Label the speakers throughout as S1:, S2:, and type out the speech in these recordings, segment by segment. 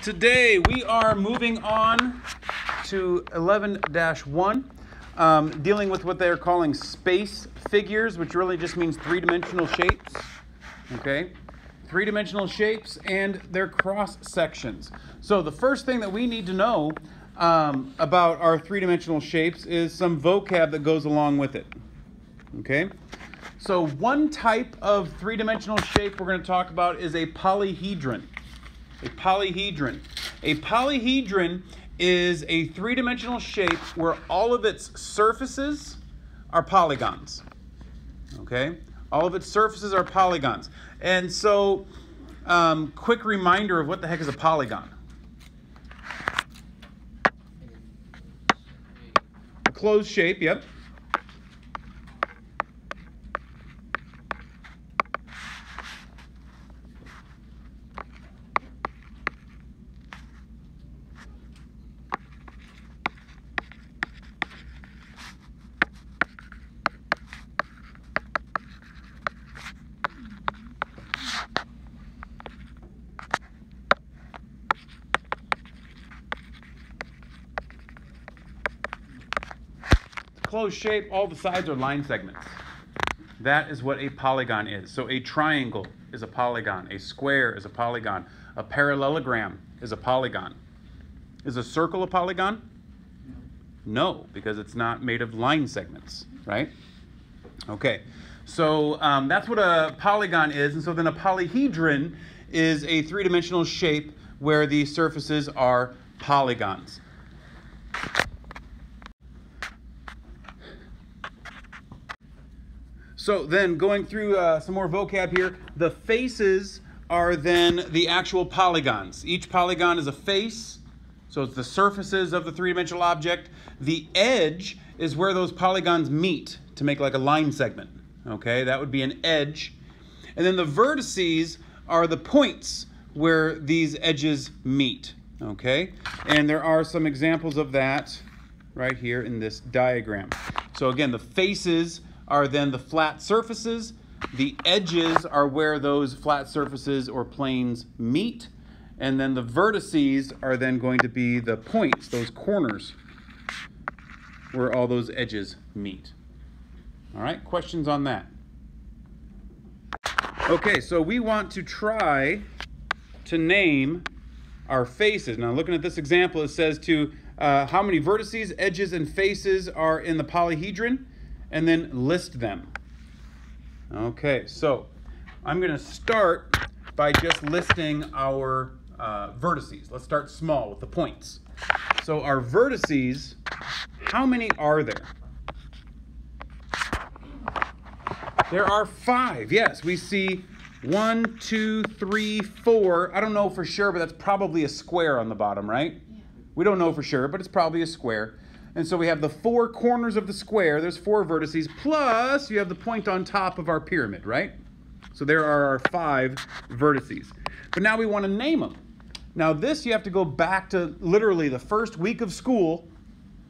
S1: Today we are moving on to 11-1, dealing with what they're calling space figures, which really just means three-dimensional shapes. Okay, three-dimensional shapes and their cross sections. So the first thing that we need to know about our three-dimensional shapes is some vocab that goes along with it. Okay, so one type of three-dimensional shape we're going to talk about is a polyhedron. A polyhedron. A polyhedron is a three-dimensional shape where all of its surfaces are polygons. Okay? All of its surfaces are polygons. And so, quick reminder of what the heck is a polygon. A closed shape, yep. Closed shape, all the sides are line segments. That is what a polygon is. So a triangle is a polygon. A square is a polygon. A parallelogram is a polygon. Is a circle a polygon? No, because it's not made of line segments, right? Okay, so that's what a polygon is. And so then a polyhedron is a three-dimensional shape where the surfaces are polygons. So then going through some more vocab here, the faces are then the actual polygons. Each polygon is a face, so it's the surfaces of the three-dimensional object. The edge is where those polygons meet to make like a line segment. Okay, that would be an edge. And then the vertices are the points where these edges meet. Okay, and there are some examples of that right here in this diagram. So again, the faces are then the flat surfaces. The edges are where those flat surfaces or planes meet. And then the vertices are then going to be the points, those corners, where all those edges meet. All right, questions on that? Okay, so we want to try to name our faces. Now, looking at this example, it says how many vertices, edges, and faces are in the polyhedron, and then list them. Okay, so I'm going to start by just listing our vertices. Let's start small with the points. So our vertices, how many are there? There are 5. Yes, we see 1, 2, 3, 4. I don't know for sure, but that's probably a square on the bottom, right? Yeah. We don't know for sure, but it's probably a square. And so we have the 4 corners of the square. There's 4 vertices, plus you have the point on top of our pyramid, right? So there are our 5 vertices. But now we want to name them. Now this, you have to go back to literally the first week of school,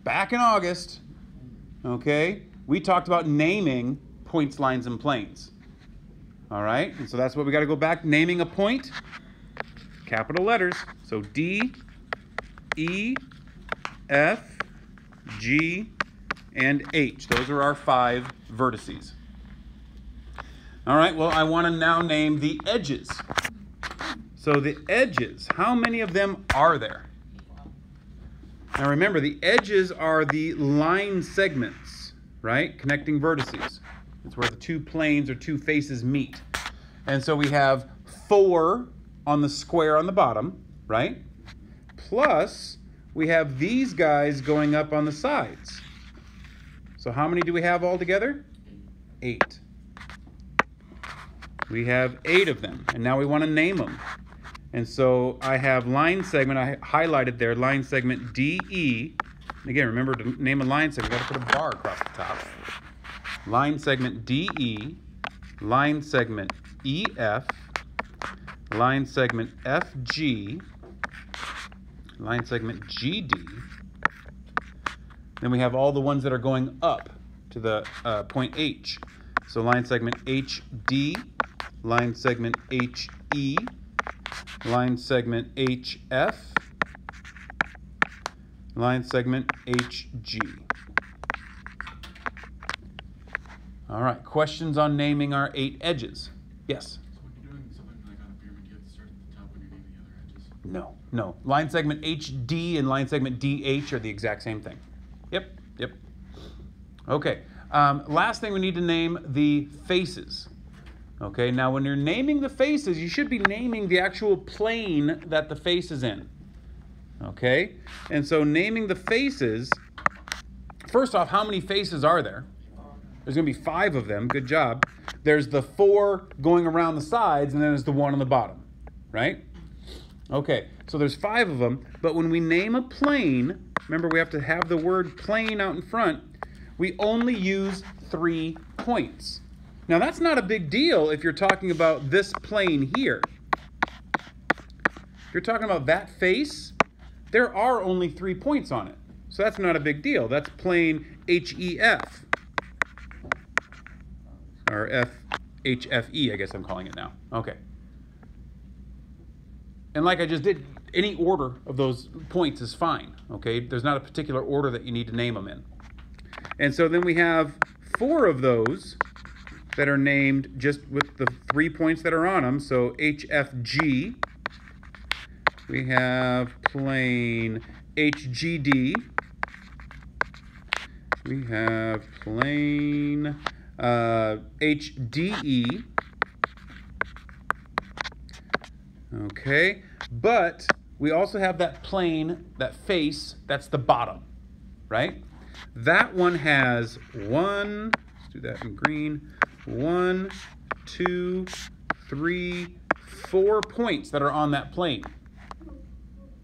S1: back in August, okay? We talked about naming points, lines, and planes. All right, and so that's what we got to go back, naming a point, capital letters. So D, E, F, G, and H. Those are our 5 vertices. All right, well, I want to now name the edges. So the edges, how many of them are there? Now remember, the edges are the line segments, right? Connecting vertices. It's where the 2 planes or 2 faces meet. And so we have 4 on the square on the bottom, right? Plus, we have these guys going up on the sides. So how many do we have all together? 8. We have 8 of them, and now we want to name them. And so I have line segment, I highlighted there, line segment DE. Again, remember to name a line segment, we've got to put a bar across the top. Line segment DE, line segment EF, line segment FG, line segment GD. Then we have all the ones that are going up to the point H. So line segment HD, line segment HE, line segment HF, line segment HG. All right, questions on naming our 8 edges? Yes?
S2: So when you're doing something like on a pyramid, you have to start at the top when you're naming the other edges?
S1: No, no. Line segment HD and line segment DH are the exact same thing. Yep, yep. Okay, last thing we need to name the faces. Okay, now when you're naming the faces, you should be naming the actual plane that the face is in. Okay, and so naming the faces, first off, how many faces are there? There's going to be 5 of them. Good job. There's the 4 going around the sides, and then there's the 1 on the bottom, right? Okay, so there's 5 of them, but when we name a plane, remember we have to have the word plane out in front, we only use 3 points. Now that's not a big deal if you're talking about this plane here. If you're talking about that face, there are only 3 points on it. So that's not a big deal. That's plane HEF. Or HFE, I guess I'm calling it now. Okay. And like I just did, any order of those points is fine. Okay, there's not a particular order that you need to name them in. And so then we have 4 of those that are named just with the 3 points that are on them. So HFG. We have plane HGD. We have plane HDE. Okay, but we also have that plane, that face, that's the bottom, right? That one has let's do that in green, 1, 2, 3, 4 points that are on that plane.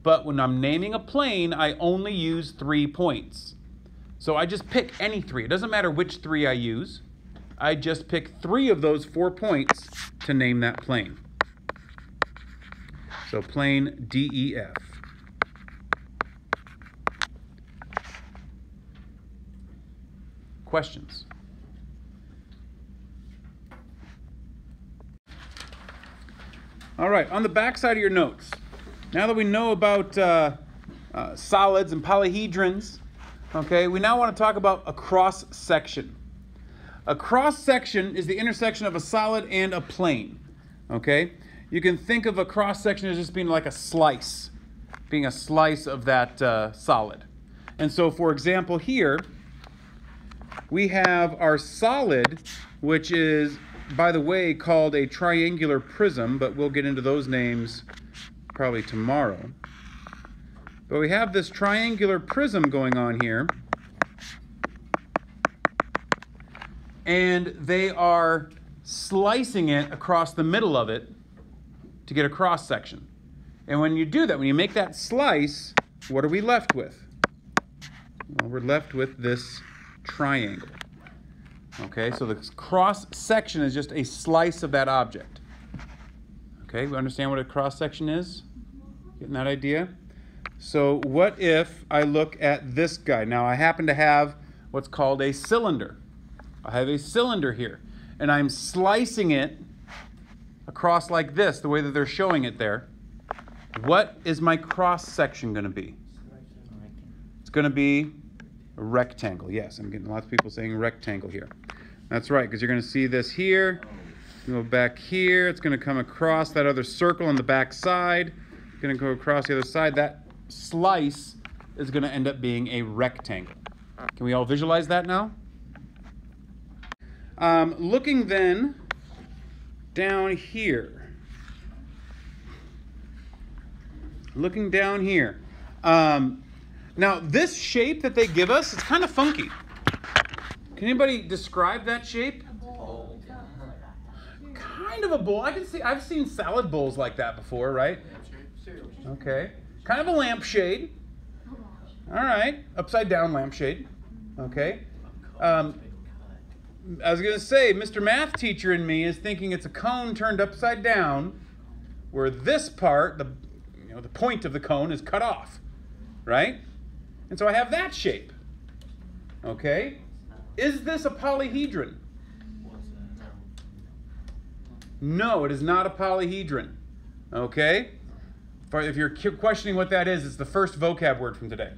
S1: But when I'm naming a plane, I only use 3 points. So I just pick any 3. It doesn't matter which 3 I use. I just pick 3 of those 4 points to name that plane. So plane DEF. Questions? All right, on the back side of your notes, now that we know about solids and polyhedrons, okay, we now want to talk about a cross section. A cross section is the intersection of a solid and a plane, okay? You can think of a cross section as just being like a slice, being a slice of that solid. And so, for example, here, we have our solid, which is, by the way, called a triangular prism, but we'll get into those names probably tomorrow. But we have this triangular prism going on here, and they are slicing it across the middle of it to get a cross section. And when you do that, when you make that slice, what are we left with? Well, we're left with this triangle. Okay, so the cross section is just a slice of that object. Okay, we understand what a cross section is? Getting that idea? So what if I look at this guy? Now I happen to have what's called a cylinder. I have a cylinder here, and I'm slicing it across like this, the way that they're showing it there. What is my cross section going to be? It's going to be a rectangle. Yes, I'm getting lots of people saying rectangle here. That's right, because you're going to see this here. Go back here. It's going to come across that other circle on the back side. It's going to go across the other side. That slice is going to end up being a rectangle. Can we all visualize that now? Looking then down here. Looking down here. Now, this shape that they give us, it's kind of funky. Can anybody describe that shape?
S3: A bowl.
S1: Kind of a bowl. I've seen salad bowls like that before, right? Okay. Kind of a lampshade. All right. Upside down lampshade. Okay. I was going to say, Mr. Math teacher in me is thinking it's a cone turned upside down, where this part, the point of the cone, is cut off, right? And so I have that shape. Okay. Is this a polyhedron? No, it is not a polyhedron. Okay. If you're questioning what that is, it's the first vocab word from today.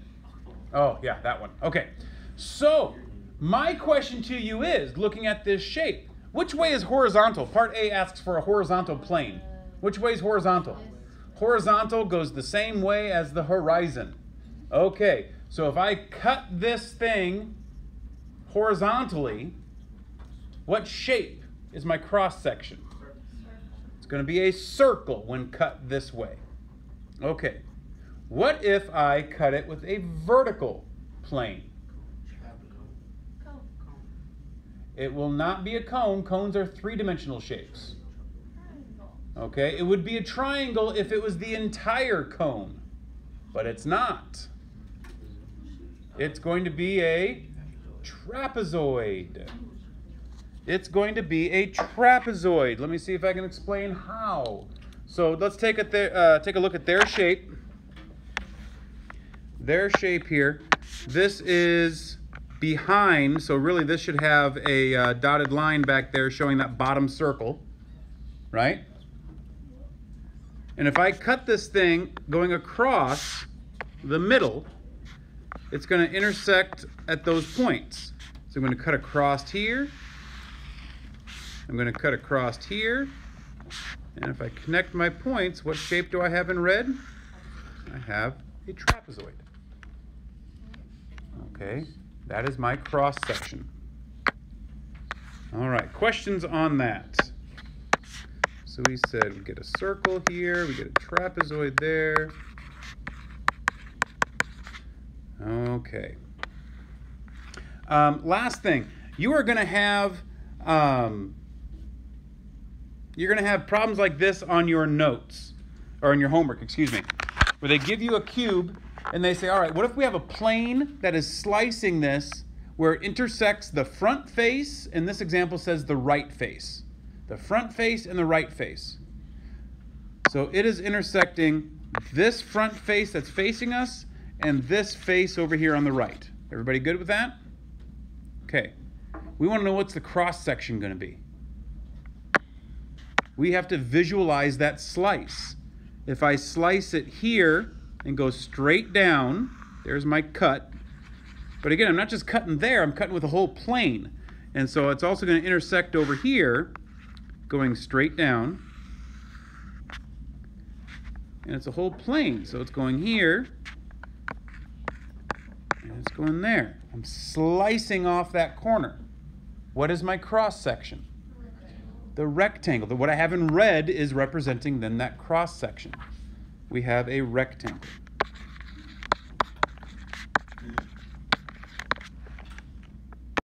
S1: Oh, yeah, that one. Okay. So, my question to you is, looking at this shape, which way is horizontal? Part A asks for a horizontal plane. Which way is horizontal? Horizontal goes the same way as the horizon. Okay, so if I cut this thing horizontally, what shape is my cross section? It's going to be a circle when cut this way. Okay, what if I cut it with a vertical plane? It will not be a cone. Cones are three-dimensional shapes. Okay, it would be a triangle if it was the entire cone, but it's not. It's going to be a trapezoid. It's going to be a trapezoid. Let me see if I can explain how. So let's take a look at their shape. Their shape here. This is behind, so really this should have a dotted line back there showing that bottom circle, right? And if I cut this thing going across the middle, it's going to intersect at those points. So I'm going to cut across here. I'm going to cut across here. And if I connect my points, what shape do I have in red? I have a trapezoid. Okay, that is my cross section. All right, questions on that? So we said we get a circle here, we get a trapezoid there. Okay. Last thing, you are going to have problems like this on your notes, or in your homework, excuse me, where they give you a cube and they say, all right, what if we have a plane that is slicing this where it intersects the front face, and this example says the right face. The front face and the right face. So it is intersecting this front face that's facing us and this face over here on the right. Everybody good with that? Okay. We want to know what's the cross section going to be. We have to visualize that slice. If I slice it here and go straight down, there's my cut. But again, I'm not just cutting there, I'm cutting with a whole plane. And so it's also going to intersect over here, going straight down. And it's a whole plane, so it's going here, and it's going there. I'm slicing off that corner. What is my cross section? The rectangle. What I have in red is representing then that cross section. We have a rectangle.